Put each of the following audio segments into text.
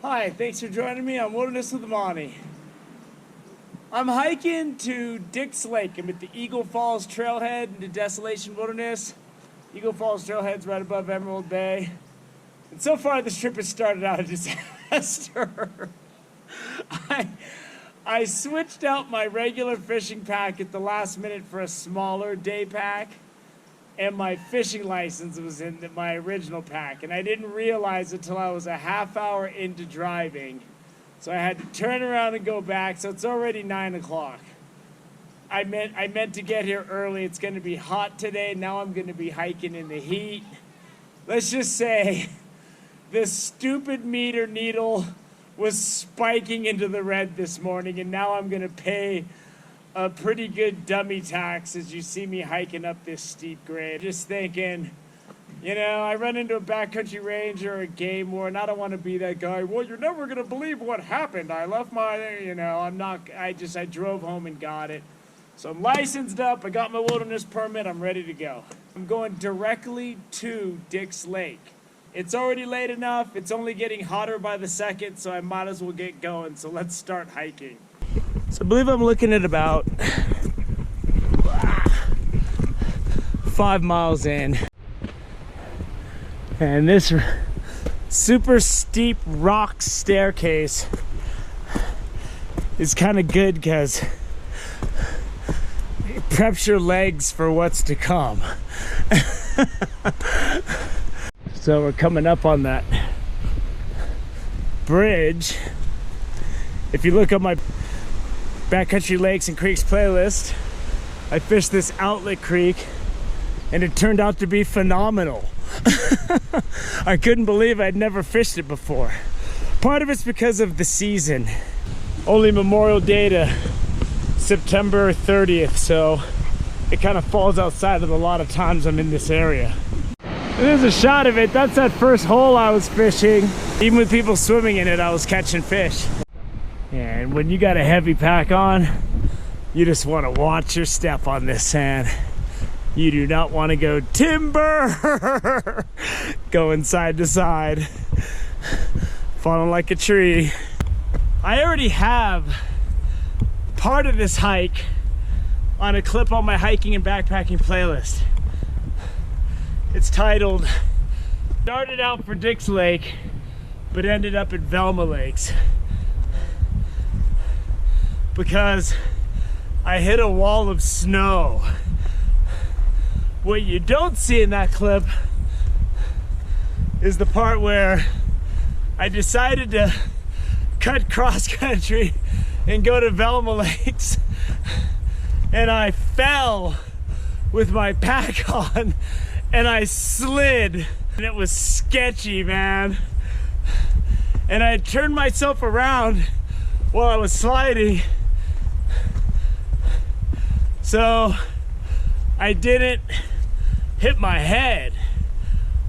Hi, thanks for joining me on Wilderness with Monty. I'm hiking to Dix Lake. I'm at the Eagle Falls Trailhead in the Desolation Wilderness. Eagle Falls Trailhead's right above Emerald Bay. And so far this trip has started out a disaster. I switched out my regular fishing pack at the last minute for a smaller day pack. And my fishing license was in my original pack. And I didn't realize it until I was a half hour into driving. So I had to turn around and go back. So it's already 9 o'clock. I meant to get here early. It's going to be hot today. Now I'm going to be hiking in the heat. Let's just say this stupid meter needle was spiking into the red this morning. And now I'm going to pay a pretty good dummy tax as you see me hiking up this steep grade. Just thinking, you know, I run into a backcountry ranger or a game warden. I don't want to be that guy. Well, you're never going to believe what happened. I left my, I drove home and got it. So I'm licensed up. I got my wilderness permit. I'm ready to go. I'm going directly to Dix Lake. It's already late enough. It's only getting hotter by the second, so I might as well get going. So let's start hiking. So I believe I'm looking at about 5 miles in. And this super steep rock staircase is kind of good because it preps your legs for what's to come. So we're coming up on that bridge. If you look at my Backcountry Lakes and Creeks playlist, I fished this outlet creek and it turned out to be phenomenal. I couldn't believe I'd never fished it before. Part of it's because of the season. Only Memorial Day to September 30th, so it kind of falls outside of a lot of times I'm in this area. There's a shot of it. That's that first hole I was fishing. Even with people swimming in it, I was catching fish. And when you got a heavy pack on, you just want to watch your step on this sand. You do not want to go timber, going side to side, falling like a tree. I already have part of this hike on a clip on my hiking and backpacking playlist. It's titled, started out for Dix Lake, but ended up at Velma Lakes. Because I hit a wall of snow. What you don't see in that clip is the part where I decided to cut cross country and go to Velma Lakes, and I fell with my pack on and I slid, and it was sketchy, man. And I turned myself around while I was sliding, so I didn't hit my head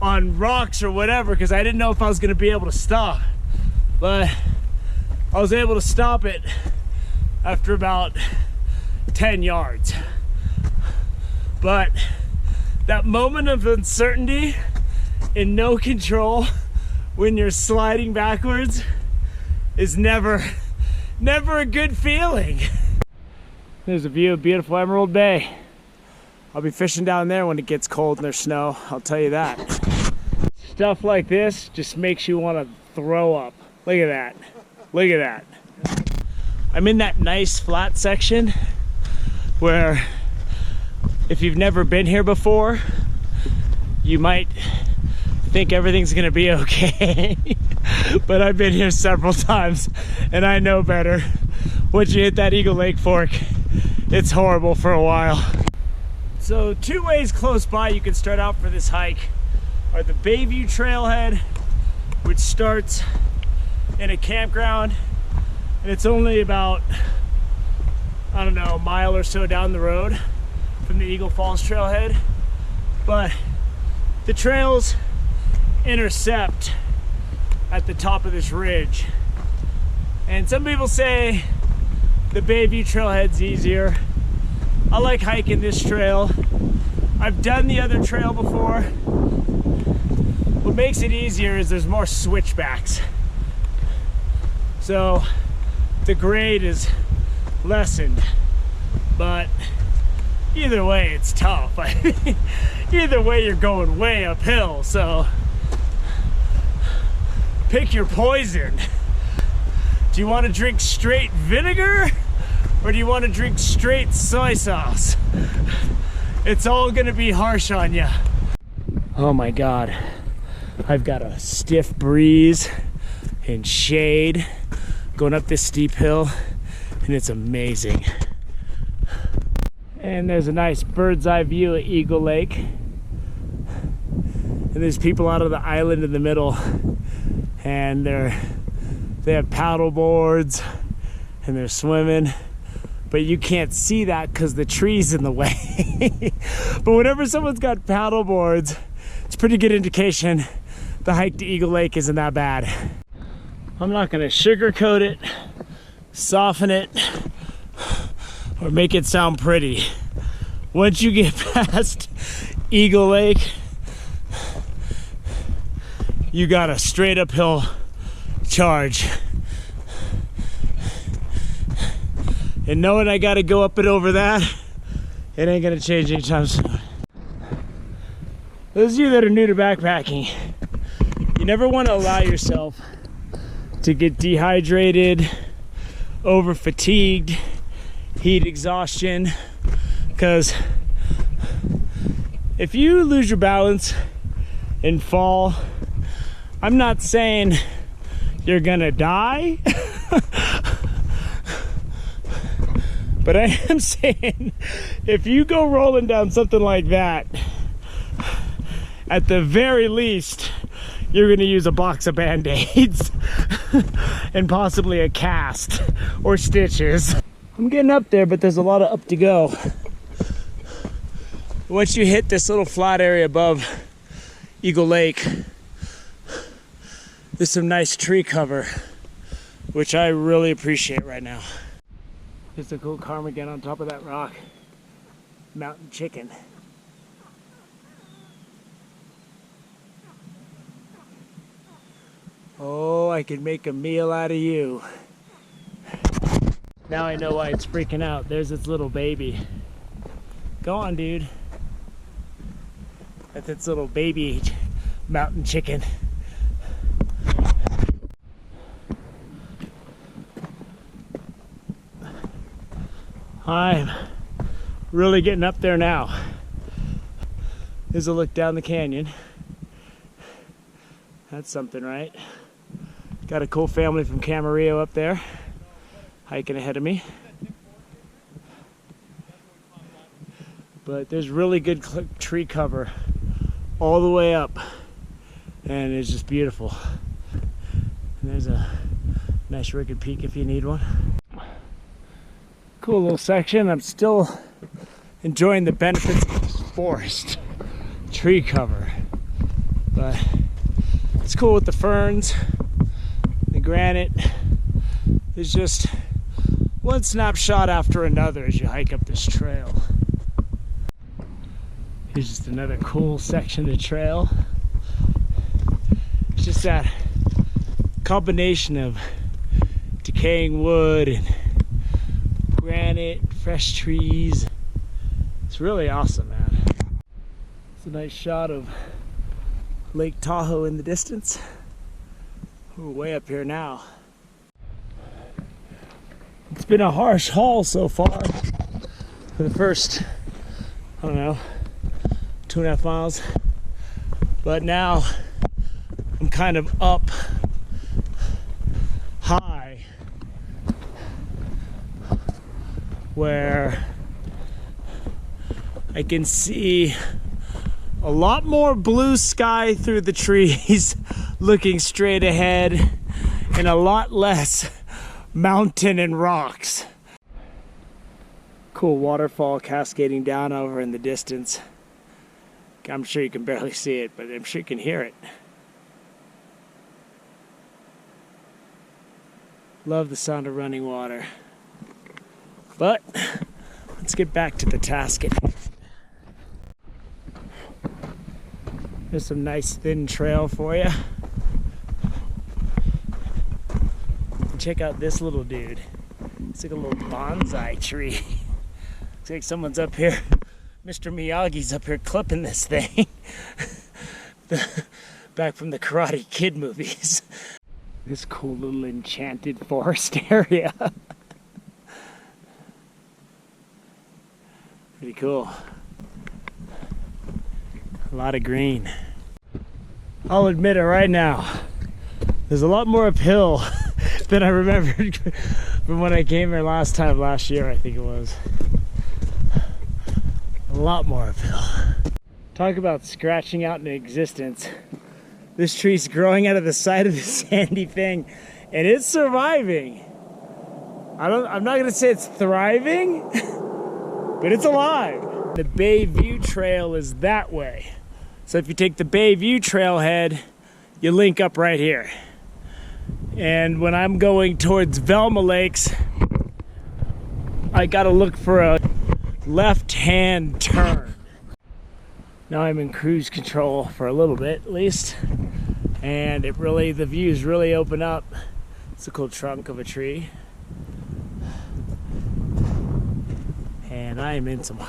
on rocks or whatever because I didn't know if I was going to be able to stop. But I was able to stop it after about 10 yards. But that moment of uncertainty and no control when you're sliding backwards is never a good feeling. There's a view of beautiful Emerald Bay. I'll be fishing down there when it gets cold and there's snow, I'll tell you that. Stuff like this just makes you want to throw up. Look at that. Look at that. I'm in that nice flat section where if you've never been here before, you might think everything's gonna be okay. But I've been here several times and I know better. Once you hit that Eagle Lake Fork, it's horrible for a while. So 2 ways close by you can start out for this hike are the Bayview Trailhead, which starts in a campground, and it's only about, I don't know, a mile or so down the road from the Eagle Falls Trailhead. But the trails intercept at the top of this ridge. And some people say the Bayview Trailhead's easier. I like hiking this trail. I've done the other trail before. What makes it easier is there's more switchbacks. So the grade is lessened, but either way it's tough. Either way you're going way uphill, so pick your poison. Do you want to drink straight vinegar or do you want to drink straight soy sauce? It's all gonna be harsh on you. Oh my God, I've got a stiff breeze and shade going up this steep hill, and it's amazing. And there's a nice bird's eye view of Eagle Lake. And there's people out of the island in the middle, and they have paddle boards and they're swimming, but you can't see that because the tree's in the way. But whenever someone's got paddle boards, it's a pretty good indication the hike to Eagle Lake isn't that bad. I'm not gonna sugarcoat it, soften it, or make it sound pretty. Once you get past Eagle Lake, you got a straight uphill charge. And knowing I gotta go up and over that, it ain't gonna change anytime soon. Those of you that are new to backpacking, you never wanna allow yourself to get dehydrated, over fatigued, heat exhaustion, because if you lose your balance and fall, I'm not saying you're gonna die, but I am saying if you go rolling down something like that, at the very least, you're gonna use a box of Band-Aids and possibly a cast or stitches. I'm getting up there, but there's a lot of up to go. Once you hit this little flat area above Eagle Lake, there's some nice tree cover, which I really appreciate right now. There's a cool ptarmigan on top of that rock. Mountain chicken. Oh, I could make a meal out of you. Now I know why it's freaking out. There's its little baby. Go on, dude. That's its little baby mountain chicken. I'm really getting up there now. Here's a look down the canyon. That's something, right? Got a cool family from Camarillo up there, hiking ahead of me. But there's really good tree cover all the way up, and it's just beautiful. And there's a nice rugged peak if you need one. Cool little section. I'm still enjoying the benefits of this forest tree cover, but it's cool with the ferns, the granite. It's just one snapshot after another as you hike up this trail. Here's just another cool section of trail. It's just that combination of decaying wood and granite, fresh trees. It's really awesome, man. It's a nice shot of Lake Tahoe in the distance. We're way up here now. It's been a harsh haul so far for the first, I don't know, 2.5 miles. But now I'm kind of up high where I can see a lot more blue sky through the trees looking straight ahead, and a lot less mountain and rocks. Cool waterfall cascading down over in the distance. I'm sure you can barely see it, but I'm sure you can hear it. Love the sound of running water. But let's get back to the task at hand. There's some nice thin trail for you. check out this little dude. It's like a little bonsai tree. Looks like someone's up here. Mr. Miyagi's up here clipping this thing. Back from the Karate Kid movies. This cool little enchanted forest area. Pretty cool. A lot of green. I'll admit it right now. There's a lot more uphill than I remembered from when I came here last year, I think it was. A lot more uphill. Talk about scratching out an existence. This tree's growing out of the side of the sandy thing, and it's surviving. I'm not gonna say it's thriving, but it's alive. The Bayview Trail is that way. So if you take the Bayview Trailhead, you link up right here. And when I'm going towards Velma Lakes, I gotta look for a left-hand turn. Now I'm in cruise control for a little bit at least, and the views really open up. It's a cool trunk of a tree, and I am in some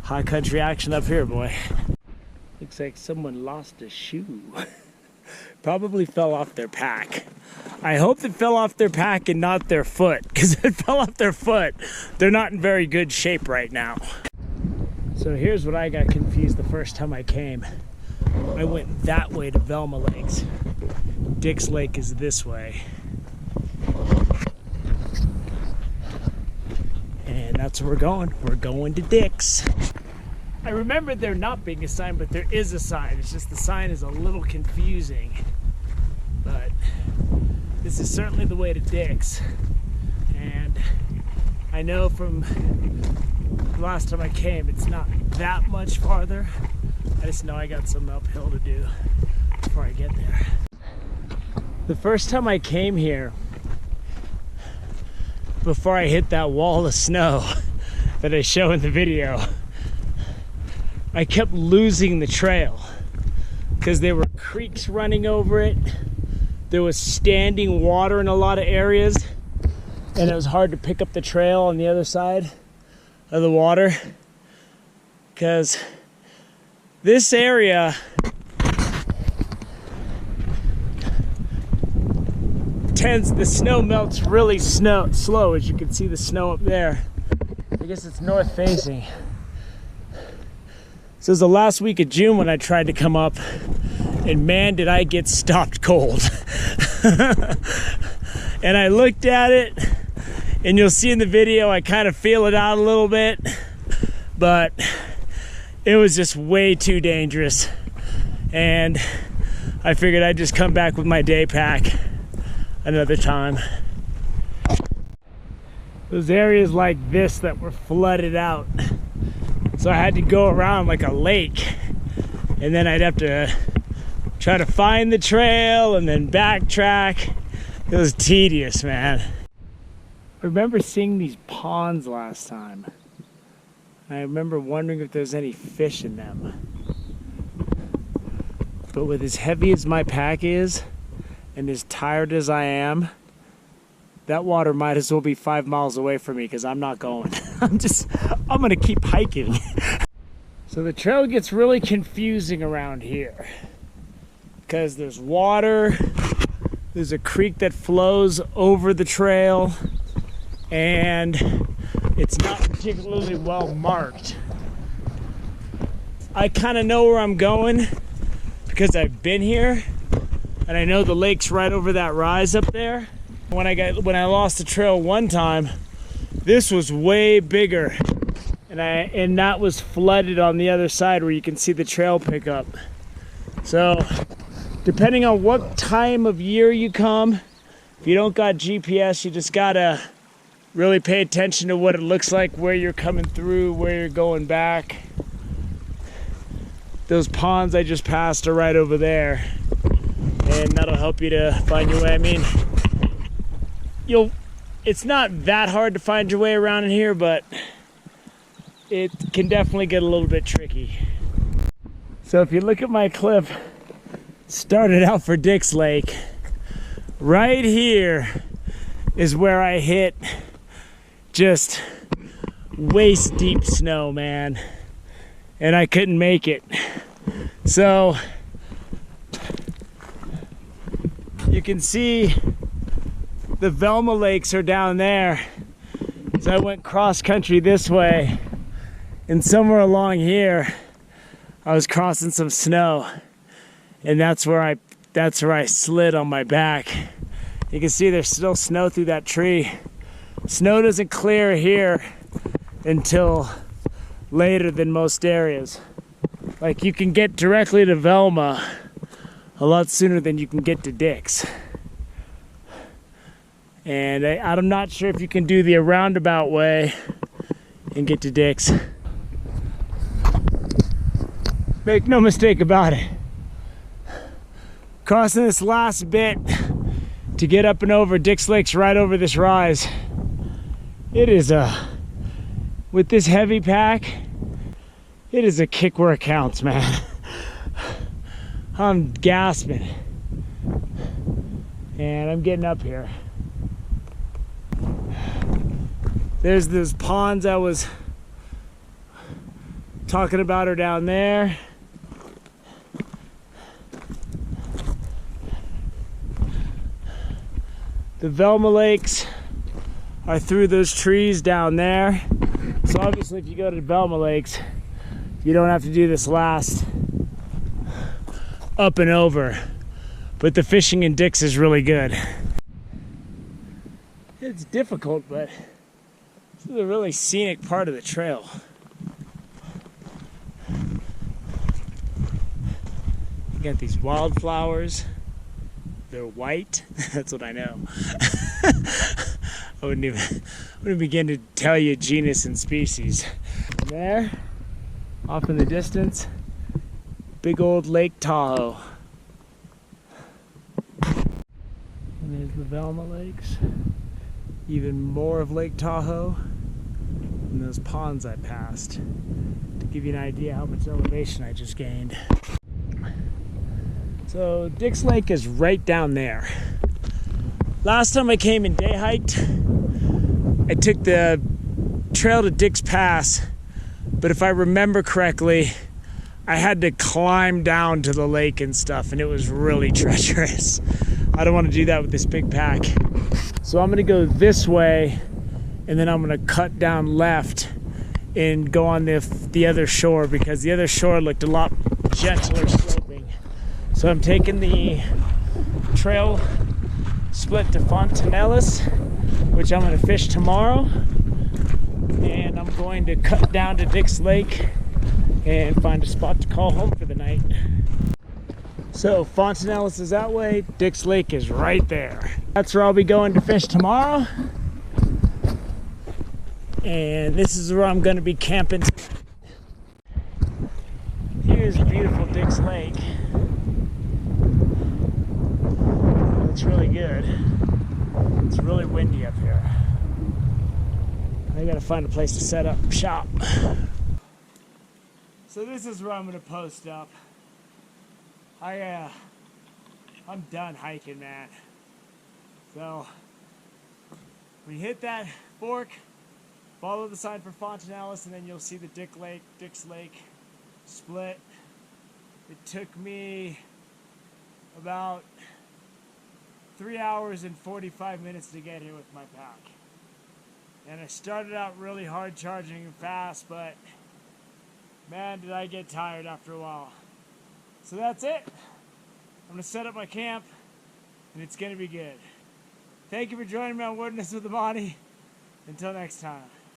high country action up here, boy. Looks like someone lost a shoe. Probably fell off their pack. I hope it fell off their pack and not their foot, because if it fell off their foot, they're not in very good shape right now. So here's what I got confused the first time I came. I went that way to Velma Lakes. Dick's Lake is this way. And that's where we're going. We're going to Dick's. I remember there not being a sign, but there is a sign. It's just the sign is a little confusing. But this is certainly the way to Dick's. And I know from last time I came, it's not that much farther. I just know I got some uphill to do before I get there. The first time I came here, before I hit that wall of snow that I show in the video, I kept losing the trail because there were creeks running over it. There was standing water in a lot of areas, and it was hard to pick up the trail on the other side of the water, because this area the snow melts really slow, as you can see the snow up there. I guess it's north facing. So it was the last week of June when I tried to come up, and man did I get stopped cold. And I looked at it, and you'll see in the video I kind of feel it out a little bit, but it was just way too dangerous. And I figured I'd just come back with my day pack another time. Those areas like this that were flooded out, so I had to go around like a lake, and then I'd have to try to find the trail and then backtrack. It was tedious, man. I remember seeing these ponds last time. I remember wondering if there's any fish in them. But with as heavy as my pack is, and as tired as I am, that water might as well be 5 miles away from me, because I'm not going. I'm gonna keep hiking. So the trail gets really confusing around here, because there's water, there's a creek that flows over the trail, and it's not particularly well marked. I kind of know where I'm going because I've been here, and I know the lake's right over that rise up there. When I lost the trail one time, this was way bigger, and that was flooded on the other side where you can see the trail pick up. So depending on what time of year you come, if you don't got GPS, you just gotta really pay attention to what it looks like, where you're coming through, where you're going back. Those ponds I just passed are right over there, and that'll help you to find your way. I mean, it's not that hard to find your way around in here, but it can definitely get a little bit tricky. So if you look at my clip, started out for Dick's Lake right here, is where I hit just waist deep snow, man, and I couldn't make it. So you can see the Velma lakes are down there. So I went cross country this way, and somewhere along here I was crossing some snow, and that's where I slid on my back. You can see there's still snow through that tree. Snow doesn't clear here until later than most areas. Like, you can get directly to Velma a lot sooner than you can get to Dick's. And I'm not sure if you can do the roundabout way and get to Dick's. Make no mistake about it. Crossing this last bit to get up and over Dick's Lake's right over this rise. It is with this heavy pack, it is a kick where it counts, man. I'm gasping. And I'm getting up here. There's those ponds I was talking about are down there. The Velma Lakes are through those trees down there. So obviously if you go to the Velma Lakes, you don't have to do this last up and over. But the fishing in Dick's is really good. It's difficult, but this is a really scenic part of the trail. You got these wildflowers. They're white. That's what I know. I wouldn't begin to tell you genus and species. There, off in the distance, big old Lake Tahoe. And there's the Velma Lakes. Even more of Lake Tahoe. And those ponds I passed. To give you an idea how much elevation I just gained. So Dick's Lake is right down there. Last time I came and day hiked, I took the trail to Dick's Pass, but if I remember correctly, I had to climb down to the lake and stuff, and it was really treacherous. I don't want to do that with this big pack. So I'm gonna go this way, and then I'm gonna cut down left and go on the other shore, because the other shore looked a lot gentler sloping. So I'm taking the trail split to Fontanellas, which I'm going to fish tomorrow, and I'm going to cut down to Dick's Lake and find a spot to call home for the night. So Fontanellas is that way, Dick's Lake is right there. That's where I'll be going to fish tomorrow, and this is where I'm going to be camping tonight. Here's beautiful Dick's Lake. It's really good. It's really windy up here. I gotta find a place to set up shop. So this is where I'm gonna post up. I'm done hiking, man. So we hit that fork, follow the sign for Fontanellas, and then you'll see the Dick's Lake split. It took me about 3 hours and 45 minutes to get here with my pack. And I started out really hard charging and fast, but man, did I get tired after a while. So that's it. I'm gonna set up my camp, and it's gonna be good. Thank you for joining me on Wilderness with Amani. Until next time.